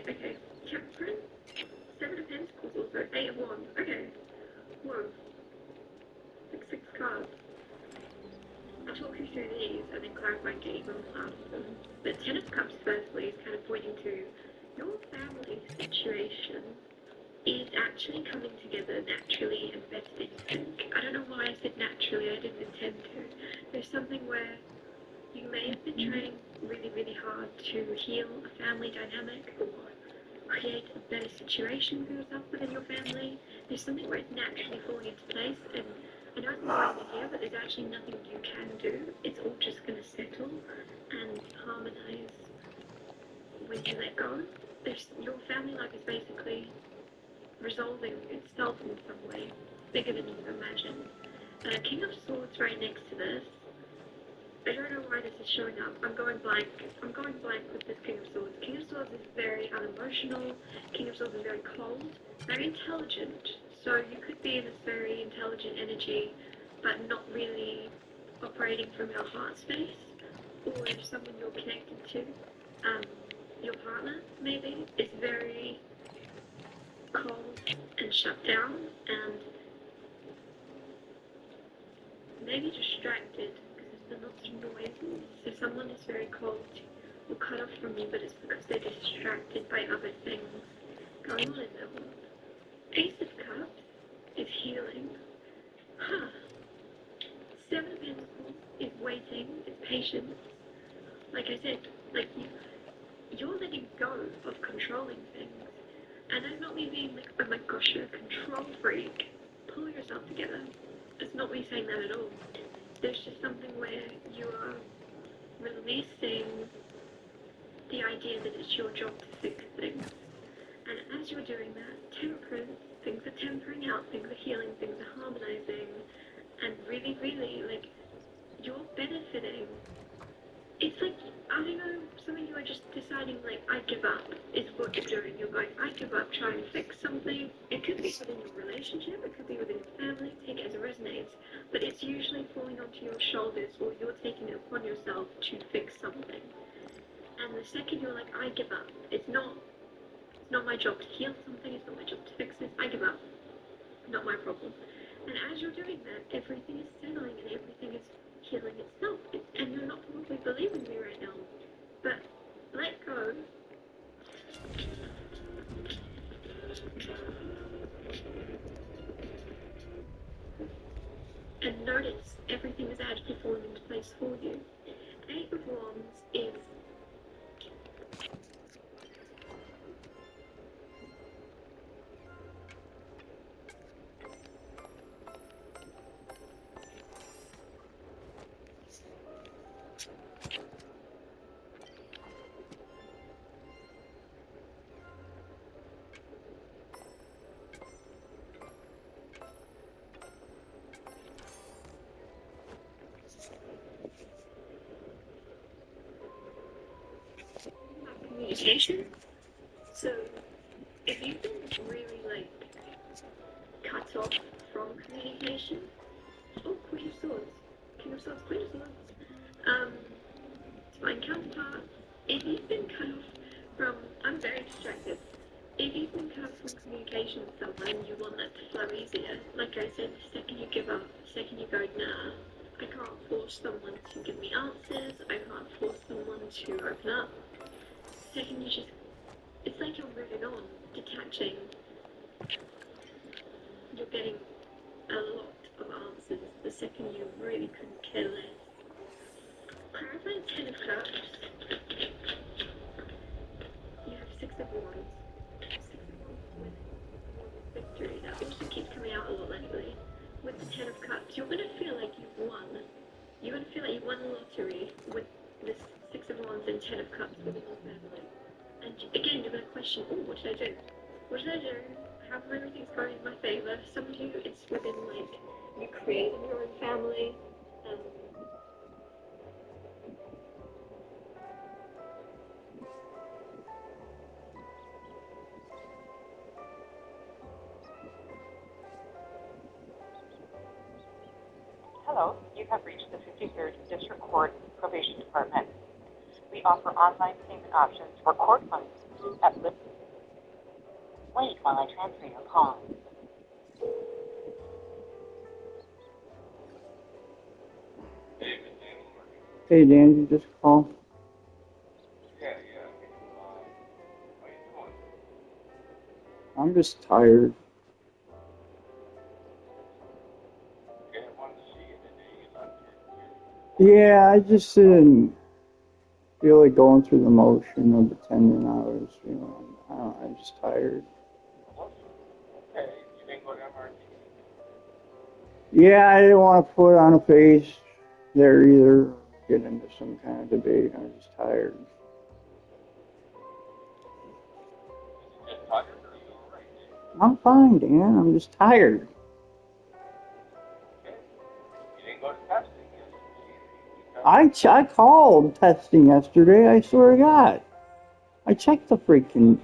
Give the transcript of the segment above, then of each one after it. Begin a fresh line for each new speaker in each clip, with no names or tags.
wait, okay. Temperance, Seven of Pentacles also, Eight of Wands, okay. Whoa. Like 6 cards. I'll talk you through these and then clarify and get even more out of them. But Ten of Cups, firstly, is kind of pointing to your family situation is actually coming together naturally and best in sync. I don't know why I said naturally, I didn't intend to. There's something where you may have been trying really, really hard to heal a family dynamic or create a better situation for yourself within your family. There's something where it's naturally falling into place, and I know it's not over here, but there's actually nothing you can do. It's all just going to settle and harmonize when you let go. Your family life is basically resolving itself in some way, bigger than you imagine. King of Swords right next to this. I don't know why this is showing up. I'm going blank with this King of Swords. King of Swords is very unemotional. King of Swords is very cold, very intelligent. So you could be in this very intelligent energy, but not really operating from your heart space. Or if someone you're connected to, your partner maybe, is very cold and shut down and maybe distracted. They're not noisy, so someone is very cold or cut off from you, but it's because they're distracted by other things going on in their world. Ace of Cups is healing. Seven of Pentacles is waiting, is patience. Like I said, like you're letting go of controlling things. And that's not me being like, oh my gosh, you're a control freak. Pull yourself together. It's not me saying that at all. There's just something where you are releasing the idea that it's your job to fix things. And as you're doing that, temperance, things are tempering out, things are healing, things are harmonizing, and really, really, like, you're benefiting. It's like, I don't know, some of you are just deciding, like, I give up, is what you're doing. You're going, I give up trying to fix something. It could be within your relationship, it could be within your family, take it as it resonates, but it's usually falling onto your shoulders, or you're taking it upon yourself to fix something. And the second you're like, I give up, it's not my job to heal something, it's not my job to fix this, I give up, not my problem. And as you're doing that, everything is settling and everything is healing itself. And you're not probably believing me right now, but let go. And notice everything is actually falling into place for you. Eight of Wands is communication. So if you've been really like cut off from communication, oh, Queen of Swords, King of Swords, Queen of Swords, divine counterpart, if you've been cut off from, I'm very distracted, if you've been cut off from communication with someone and you want that to flow easier, like I said, the second you give up, the second you go, nah, I can't force someone to give me answers, I can't force someone to open up. The second you just, it's like you're moving on, detaching, you're getting a lot of answers the second you really couldn't care less. Clarifying Ten of Cups, you have Six of Wands. Six of Wands with victory. That also keeps coming out a lot lately. With the Ten of Cups, you're going to feel like you've won. You're going to feel like you won the lottery with this Six of Wands and Ten of Cups within your family. And again, you're going to question, oh, what did I do? What did I do? How come everything's going in my favour? Some of you, it's within, like, you creating your own family.
Hello, you have reached the 53rd District Court Probation Department. We offer online payment options for court funds at wait while I transfer your call.
Hey Dan, you just call?
Yeah. How you doing?
I'm just tired.
Okay, I wanted to see you today.
Yeah, I just didn't feel like going through the motion of attending. I was, I don't know, I'm just tired.
Okay, you didn't go to MRT?
Yeah, I didn't want to put on a face there either, get into some kind of debate. I was just tired.
You just tired or you alright?
I'm fine, Dan. I'm just tired.
Okay. You didn't go to testing yesterday?
I called testing yesterday. I swear to God. I checked the freaking.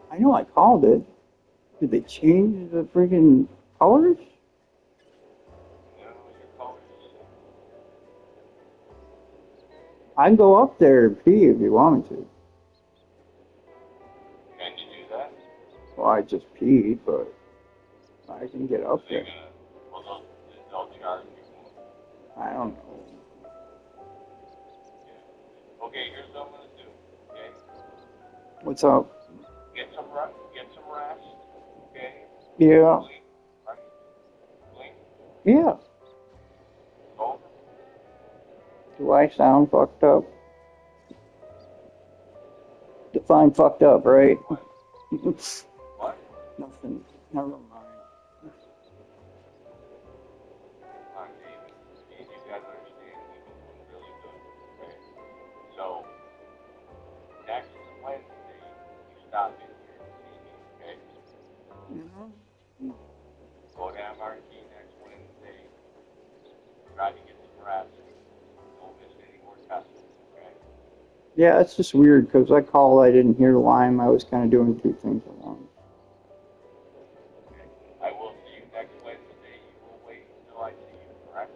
I know I called it. Did they change the freaking colors?
No, your colors.
I can go up there and pee if you want me to.
Can you do that?
Well, I just peed, but I can get up there.
They'll charge you more.
I don't know.
Yeah. Okay, here's what I'm gonna do. Okay?
What's up?
Get some rest. Okay?
Yeah.
Sleep. Right? Sleep.
Yeah.
Over.
Do I sound fucked up? Define fucked up, right?
What?
Nothing. Never mind.
Come on, David. You gotta understand, we've been doing really good. Okay? So, next Wednesday, you stop in here and see me, okay? Go to MRT next Wednesday. Try to get some rest. Don't miss any more tests, okay?
Yeah, it's just weird because I called, I didn't hear Lyme. I was kind of doing two things at once.
Okay. I will see you next Wednesday. You will wait until I see you, correct?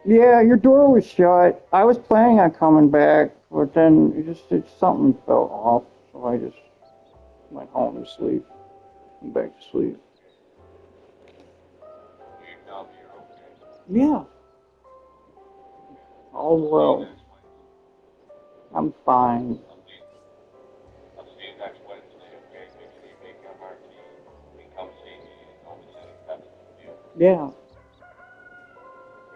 Yeah, your door was shut. I was planning on coming back, but then something felt off, so I just went home to sleep. Went back to sleep.
You tell me you're okay.
Yeah. All well.
Next Wednesday.
I'm fine.
I'll see you next Wednesday, okay? Make sure you make MRT and come see me and don't miss any tests.
Yeah.
Okay,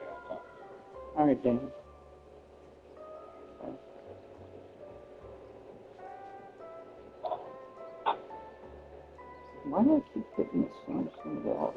I'll talk to you.
All right, Dan. Why do I keep getting the same thing out?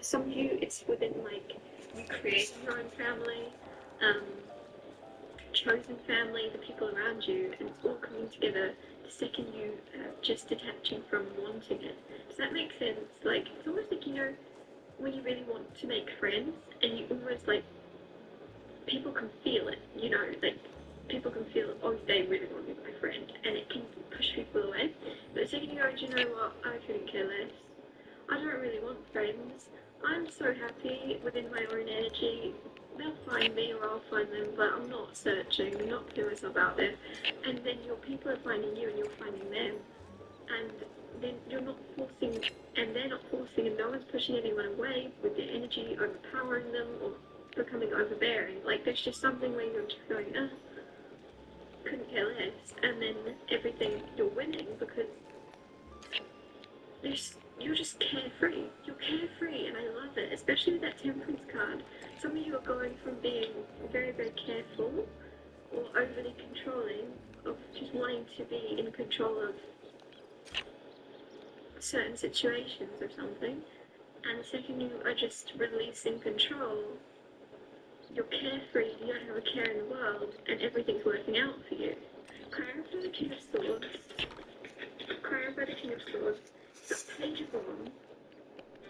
Some of you, it's within like you creating your own family, chosen family, the people around you, and it's all coming together the second you just detaching from wanting it. Does that make sense? Like, it's almost like, when you really want to make friends, and you almost like, people can feel it, like, people can feel, oh, they really want to be my friend, and it can push people away. But the second you go, do you know what, I couldn't care less. I don't really want friends. I'm so happy within my own energy. They'll find me or I'll find them, but I'm not searching, I'm not putting myself out there. And then your people are finding you and you're finding them. And then you're not forcing, and they're not forcing, and no one's pushing anyone away with their energy overpowering them or becoming overbearing. Like, there's just something where you're just going, couldn't care less. And then everything, you're winning because you're just carefree. You're carefree, and I love it, especially with that Temperance card. Some of you are going from being very, very careful or overly controlling, of just wanting to be in control of certain situations or something, and the second you are just releasing control, you're carefree, you don't have a care in the world, and everything's working out for you. Clarify the King of Swords. Clarify the King of Swords. The Page of Wands.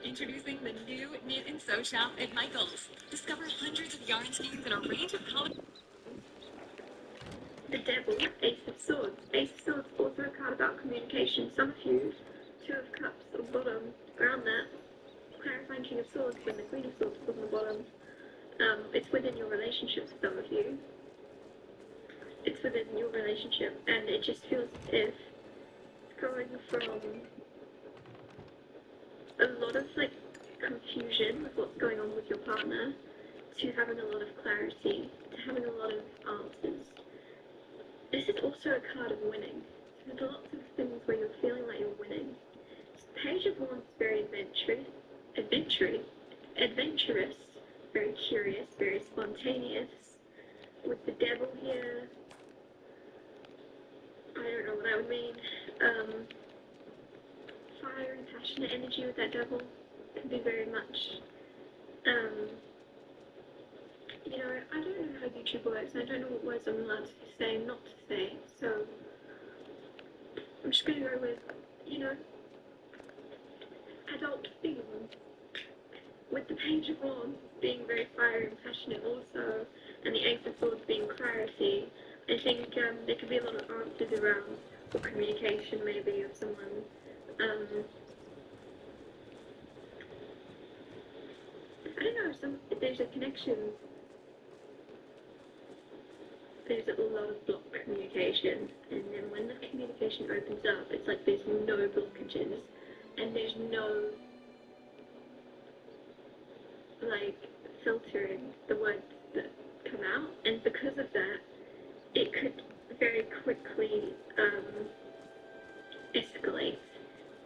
Introducing the new Knit and Sew Shop at Michael's. Discover hundreds of yarn schemes and a range of colors.
The Devil, Ace of Swords. Ace of Swords, also a card about communication. Some of you, Two of Cups on the bottom, around that. Clarifying King of Swords, when the Queen of Swords is on the bottom. It's within your relationship for some of you. It's within your relationship, and it just feels as if it's going from a lot of like confusion with what's going on with your partner to having a lot of clarity, to having a lot of answers. This is also a card of winning. There's lots of things where you're feeling like you're winning. Page of Wands is very adventurous, very curious, very spontaneous. With the Devil here, I don't know what that would mean. Fiery, passionate energy with that Devil can be very much, you know, I don't know how YouTube works, and I don't know what words I'm allowed to say and not to say, so I'm just going to go with, you know, adult themes. With the Page of Wands being very fiery and passionate also, and the Ace of Swords being clarity, I think there could be a lot of answers around, or communication maybe of someone. I don't know, there's a connection. There's a lot of blocked communication, and then when the communication opens up, it's like there's no blockages, and there's no, like, filtering the words that come out, and because of that, it could very quickly escalate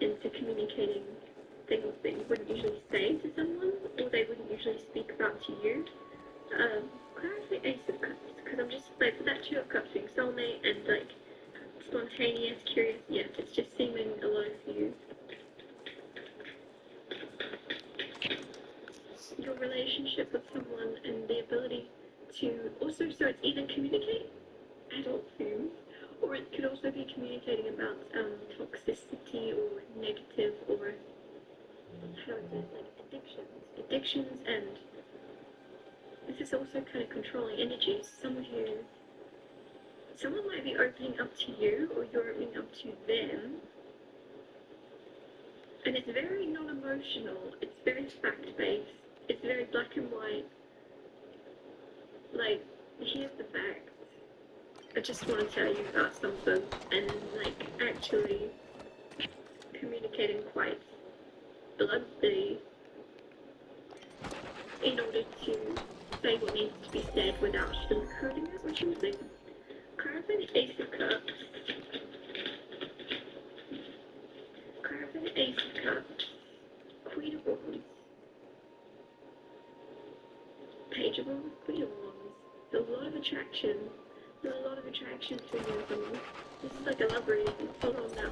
into communicating things that you wouldn't usually say to someone, or they wouldn't usually speak about to you. Clarify Ace of Cups, because I'm just, like, for that Two of Cups being soulmate and, like, spontaneous, curious, yeah, it's just seeming a lot of you. Your relationship with someone and the ability to also, so it's either communicate adult themes, or it could also be communicating about toxicity or negative, or how is it, like addictions, and this is also kind of controlling energies. Someone might be opening up to you, or you're opening up to them, and it's very non-emotional, it's very fact-based, it's very black and white, like, here's the facts, I just want to tell you about something, and, like, actually communicating quite bluntly in order to say what needs to be said without sugarcoating it or something. Clarify the Ace of Cups. Clarify the Ace of Cups. Queen of Wands. Page of Wands. Queen of Wands. There's a lot of attraction. There's a lot of attraction between you and someone. This is like a love reading. Hold on now.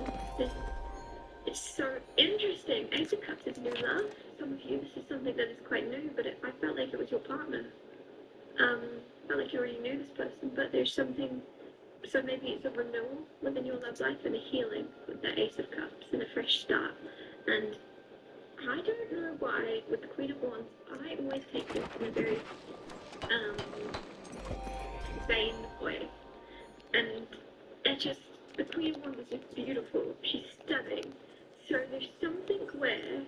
It's so interesting. Ace of Cups is new love. Some of you, this is something that is quite new, but I felt like it was your partner. Felt like you already knew this person, but there's something, so maybe it's a renewal within your love life and a healing with the Ace of Cups and a fresh start. And I don't know why, with the Queen of Wands, I always take this in a very vain way. And it just, the Queen of Wands is just beautiful. She's stunning. So there's something where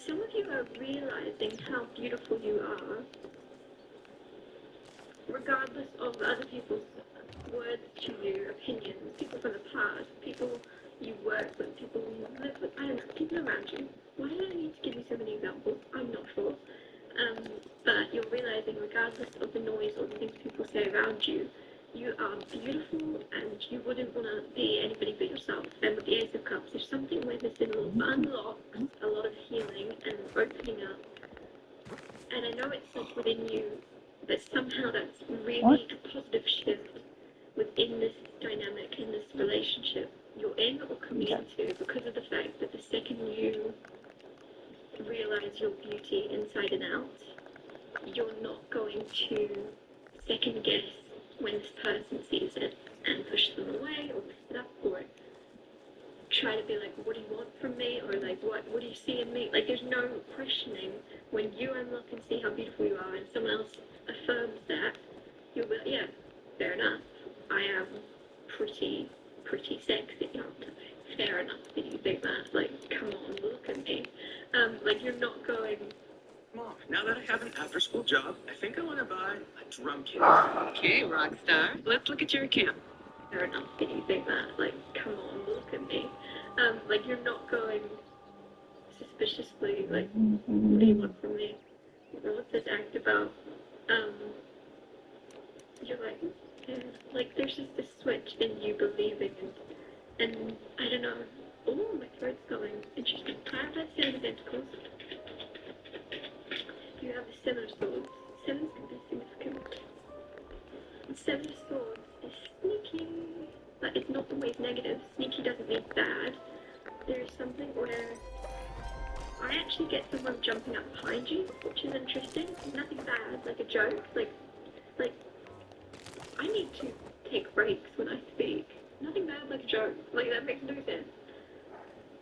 some of you are realizing how beautiful you are, regardless of other people's words to you, opinions, people from the past, people you work with, people you live with, I don't know, people around you. Why do I need to give you so many examples? I'm not sure. But you're realizing, regardless of the noise or the things people say around you, you are beautiful and you wouldn't want to be anybody but yourself. And with the Ace of Cups, there's something where there's been unlocked a lot of healing and opening up. And I know it's like within you, but somehow that's really a positive shift within this dynamic, in this relationship you're in or coming into, because of the fact that the second you realize your beauty inside and out, you're not going to second guess when this person sees it and push them away or pick it up or try to be like, what do you want from me? Or like, what do you see in me? Like, there's no questioning. When you unlock and see how beautiful you are and someone else affirms that, you'll be like, yeah, fair enough. I am pretty sexy. Oh, fair enough that you think that. Like, come on, look at me. Like, you're not going,
Mom, now that I have an after-school job, I think I want to buy a drum kit.
Okay, rock star. Let's look at your account.
fair enough that you think that. Like, come on, look at me. Like, you're not going suspiciously, like, what do you want from me? What's this act about? You're like, yeah, like, there's just this switch in you believing, and I don't know. Oh, my throat's going. Interesting. Private Seven of Pentacles. You have the Seven of Swords. Seven can be significant. Seven of Swords is sneaky, but it's not always negative. Sneaky doesn't mean bad. There's something where I actually get someone jumping up behind you, which is interesting. Nothing bad, like a joke. Like I need to take breaks when I speak. Nothing bad, like a joke. Like, that makes no sense.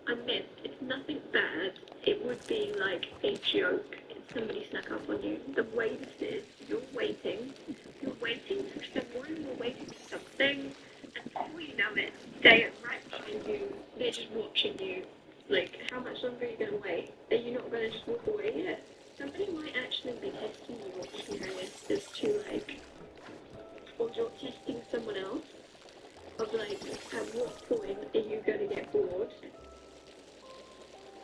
I meant, it's nothing bad. It would be like a joke if somebody snuck up on you. The way this is, you're waiting for someone, you're waiting for something, and before you know it, they are right behind you, they're just watching you. Like, how much longer are you going to wait? Are you not going to just walk away yet? Somebody might actually be testing your experience as to, like, or you're testing someone else, of like, at what point are you going to get bored?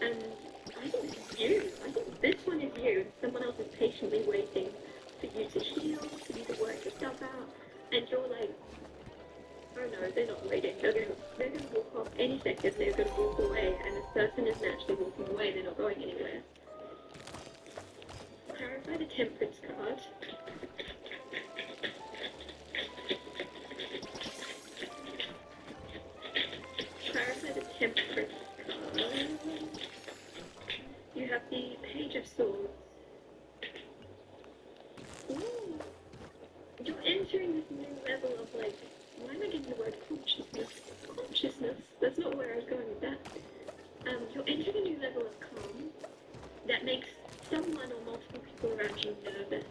And I think it's you. I think this one is you. Someone else is patiently waiting for you to heal, for you to work yourself out, and you're like, oh no, they're not waiting. They're gonna walk off any second. They're gonna walk away, and this person is naturally walking away. They're not going anywhere. Clarify the Temperance card. Clarify the Temperance card. You have the Page of Swords. Ooh. You're entering this new level of, like, why am I getting the word consciousness? Consciousness. That's not where I was going with that. You're entering a new level of calm that makes someone or multiple people around you nervous.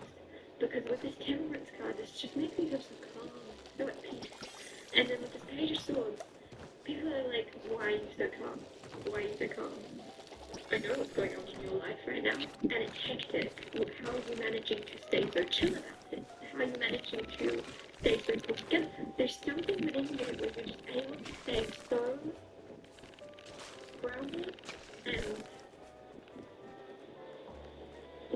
Because with this Temperance card, this just makes me feel so calm, so at peace. And then with this Page of Swords, people are like, why are you so calm? Why are you so calm? I know what's going on in your life right now, and it's hectic. Well, how are you managing to stay so chill about it? How are you managing to stay so cool together? There's something within you where you're just able to stay so grounded and,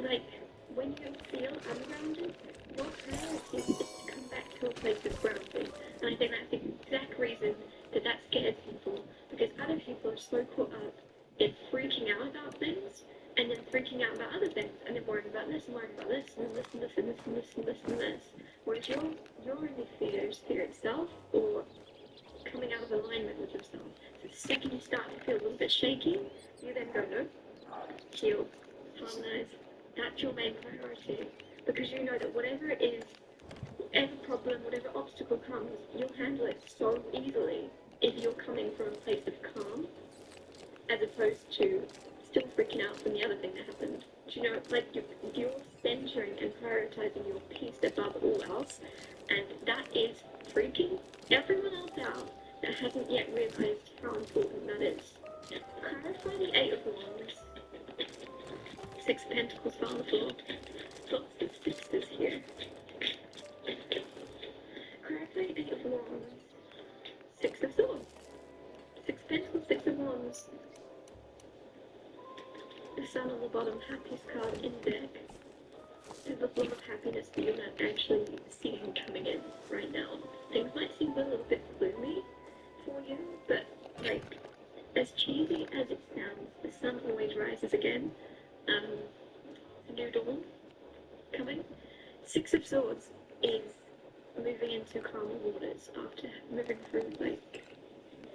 like, when you feel ungrounded, your priority is to come back to a place of grounding. And I think that's the exact reason that scares people, because other people are so caught up in freaking out about things, and then freaking out about other things, and then worrying about this, and worrying about this, and this, and this, and this, and this, and this, and this. Whereas your only fear is fear itself, or coming out of alignment with yourself. So the second you start to feel a little bit shaky, you then go, no, heal, harmonize. That's your main priority, because you know that whatever it is, whatever problem, whatever obstacle comes, you'll handle it so easily if you're coming from a place of calm, as opposed to still freaking out from the other thing that happened. Do you know, like, you're centering and prioritizing your peace above all else, and that is freaking everyone else out that hasn't yet realized how important that is. Clarify the Eight of Wands. Six of Pentacles fell on the floor. Lots of sixes here. Clarify the Eight of Wands. Six of Swords. Six of Pentacles, Six of Wands. The Sun on the bottom, happiest card in deck. There's a form of happiness that you're not actually seeing coming in right now. Things might seem a little bit gloomy for you, but, like, as cheesy as it sounds, the sun always rises again. New dawn coming. Six of Swords is moving into calmer waters after moving through, like,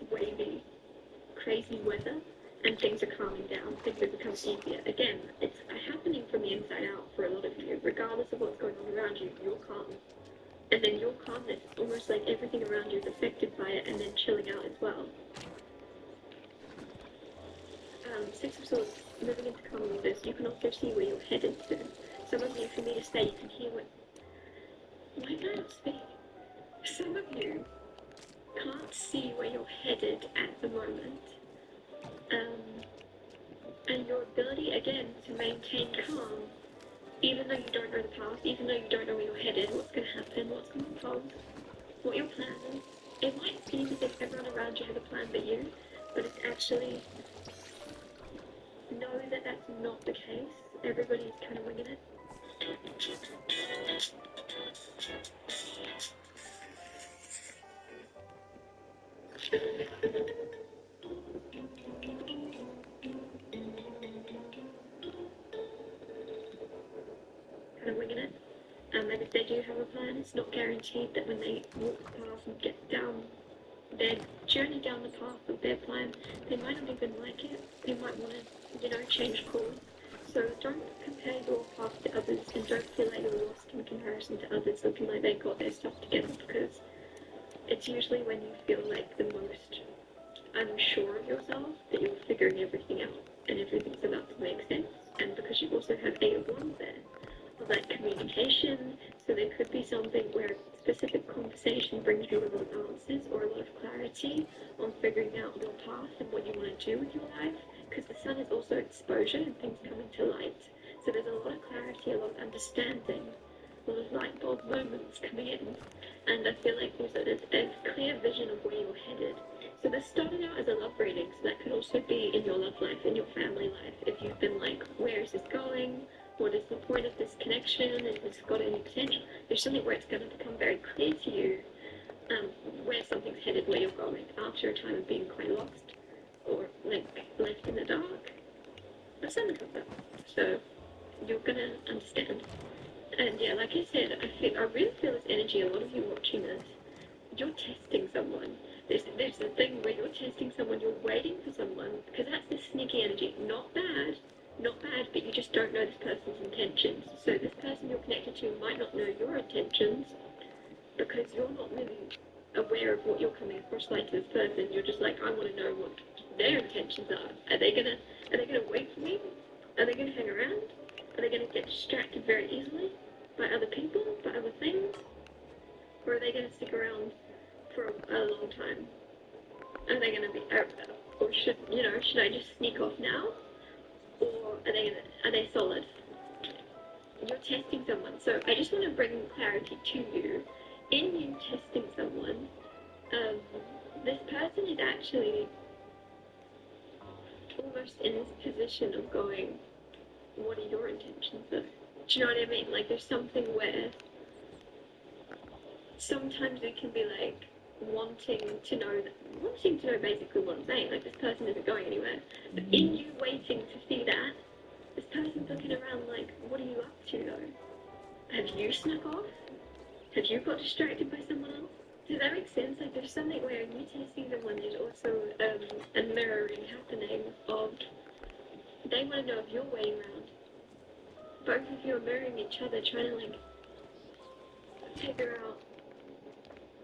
wavy, crazy weather. and things are calming down, things have become easier. Again, it's happening from the inside out for a lot of you. Regardless of what's going on around you, you're calm. And then your calmness, almost like everything around you is affected by it and then chilling out as well. Six of Swords, moving into calm waters, you can also see where you're headed to. Some of you, for me to say, you can hear what... Why can't I speak? Some of you can't see where you're headed at the moment. And your ability, again, to maintain calm, even though you don't know the past, even though you don't know where you're headed, what's going to happen, what's going to unfold, what your plan is. It might be as if everyone around you has a plan but you, but it's actually... know that that's not the case. Everybody's kind of winging it. Kind of winging it. And if they do have a plan, it's not guaranteed that when they walk the path and get down their journey down the path of their plan, they might not even like it. They might want to, change course. So don't compare your path to others, and don't feel like you're lost in comparison to others looking like they got their stuff together, because it's usually when you feel like the most unsure of yourself that you're figuring everything out and everything's about to make sense. And because you also have Eight of Wands there, of like communication, so there could be something where a specific conversation brings you a lot of answers or a lot of clarity on figuring out your path and what you want to do with your life, because the sun is also exposure and things coming to light. So there's a lot of clarity, a lot of understanding, a lot of light bulb moments coming in, and I feel like there's a clear vision of where you're headed. So this started out as a love reading, so that could also be in your love life, in your family life, if you've been like, where is this going? What is the point of this connection? Has this got any potential? There's something where it's going to become very clear to you where something's headed, where you're going, after a time of being quite lost or like left in the dark. The sun comes up, so you're going to understand. And yeah, like I said, I really feel this energy. A lot of you watching this, you're testing someone. There's a thing where you're testing someone, you're waiting for someone, because that's the sneaky energy. Not bad, but you just don't know this person's intentions. So this person you're connected to might not know your intentions, because you're not really aware of what you're coming across like to this person. You're just like, I want to know what their intentions are. Are they gonna wait for me? Are they gonna hang around? Are they gonna get distracted very easily by other people, by other things? Or are they gonna stick around for a long time? Are they gonna be, or should I just sneak off now? Or are they solid? You're testing someone. So I just want to bring clarity to you. In you testing someone, this person is actually almost in this position of going, what are your intentions though? Do you know what I mean? Like there's something where sometimes it can be like wanting to know basically what I'm saying, like this person isn't going anywhere. But in you waiting to see that, this person's looking around like, what are you up to though? Have you snuck off? Have you got distracted by someone else? Does that make sense? Like there's something where you testing someone, there's also a mirroring happening of, they want to know if you're waiting around. Both of you are mirroring each other, trying to like figure out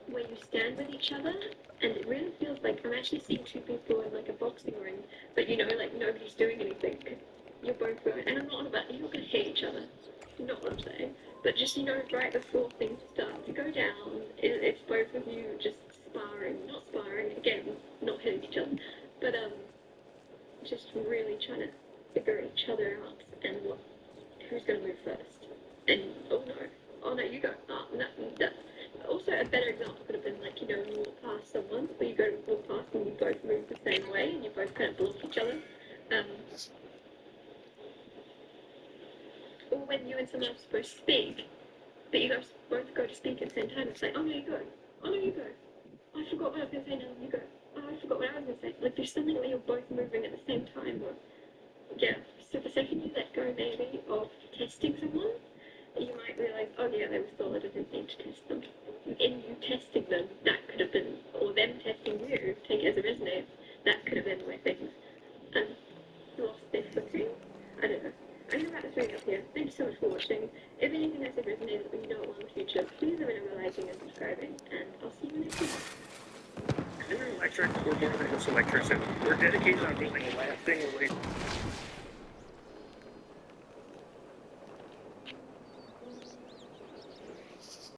where you stand with each other. And it really feels like I'm actually seeing two people in like a boxing ring, but like nobody's doing anything. You're both going, and I'm not on about, you're not going to hit each other, not what I'm saying, but just right before things start to go down, it's both of you just not sparring, again, not hitting each other, but just really trying to figure each other out and who's going to move first. And oh no, you go, no. Also, a better example could have been like, you walk past someone, or you go to walk past and you both move the same way, and you both kind of block each other. Or when you and someone else are supposed to speak, but you guys both go to speak at the same time and say, oh no, you go. Oh no, you go. Oh, I forgot what I was going to say now, you go. Oh, I forgot what I was going to say. Like, there's something where you're both moving at the same time, or, yeah. So the second you let go, maybe, of testing someone, you might realize, oh yeah, they were solid, I didn't need to test them. In you testing them, that could have been, or them testing you, take it as a resonate, that could have been where things Thank you so much for watching. If anything I said resonated or you don't want in the future, please remember liking and subscribing, and I'll see you next week.
At Electric, we're more than just electricians. We're dedicated on building a lasting relationship.